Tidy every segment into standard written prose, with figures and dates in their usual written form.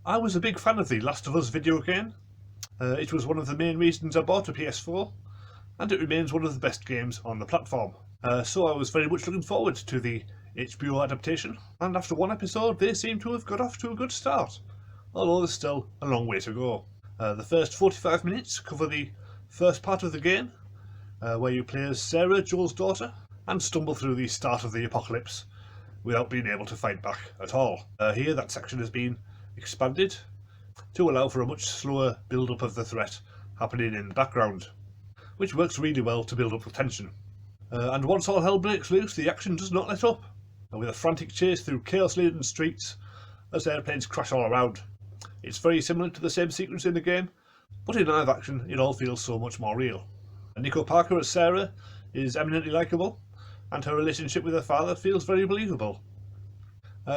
I was a big fan of the Last of Us video game. It was one of the main reasons I bought a PS4, and it remains one of the best games on the platform. So I was very much looking forward to the HBO adaptation, and after one episode they seem to have got off to a good start, although there's still a long way to go. The first 45 minutes cover the first part of the game, where you play as Sarah, Joel's daughter, and stumble through the start of the apocalypse without being able to fight back at all. Here that section has been expanded to allow for a much slower build-up of the threat happening in the background, which works really well to build up the tension. And once all hell breaks loose, the action does not let up, with a frantic chase through chaos-laden streets as airplanes crash all around. It's very similar to the same sequence in the game, but in live action it all feels so much more real. Nico Parker as Sarah is eminently likeable, and her relationship with her father feels very believable.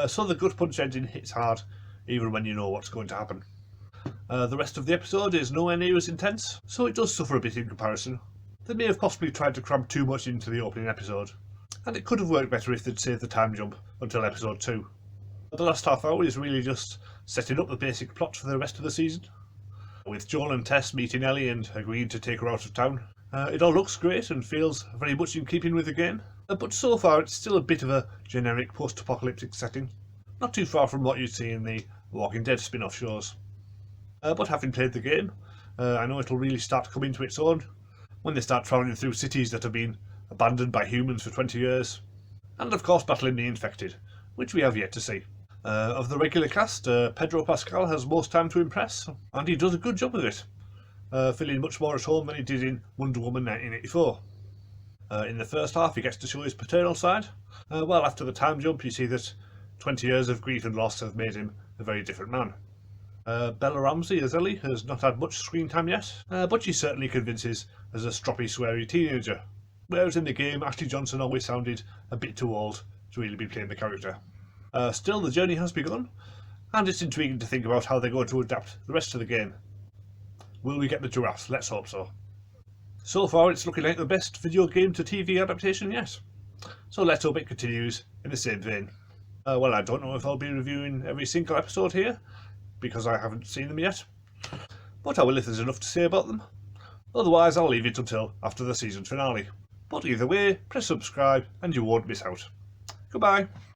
So the gut punch engine hits hard, even when you know what's going to happen. The rest of the episode is nowhere near as intense, so it does suffer a bit in comparison. They may have possibly tried to cram too much into the opening episode, and it could have worked better if they'd saved the time jump until episode 2. The last half hour is really just setting up the basic plot for the rest of the season, with Joel and Tess meeting Ellie and agreeing to take her out of town. It all looks great and feels very much in keeping with the game, but so far it's still a bit of a generic post-apocalyptic setting, not too far from what you'd see in the Walking Dead spin-off shows. But having played the game, I know it'll really start coming to its own when they start travelling through cities that have been abandoned by humans for 20 years, and of course battling the infected, which we have yet to see. Of the regular cast, Pedro Pascal has most time to impress, and he does a good job of it, feeling much more at home than he did in Wonder Woman 1984. In the first half he gets to show his paternal side, while after the time jump you see that 20 years of grief and loss have made him a very different man. Bella Ramsey as Ellie has not had much screen time yet, but she certainly convinces as a stroppy, sweary teenager, whereas in the game Ashley Johnson always sounded a bit too old to really be playing the character. Still, the journey has begun, and it's intriguing to think about how they're going to adapt the rest of the game. Will we get the giraffes? Let's hope so. So far it's looking like the best video game to TV adaptation yet, so let's hope it continues in the same vein. Well, I don't know if I'll be reviewing every single episode here, because I haven't seen them yet, but I will if there's enough to say about them. Otherwise I'll leave it until after the season finale. But either way, press subscribe and you won't miss out. Goodbye.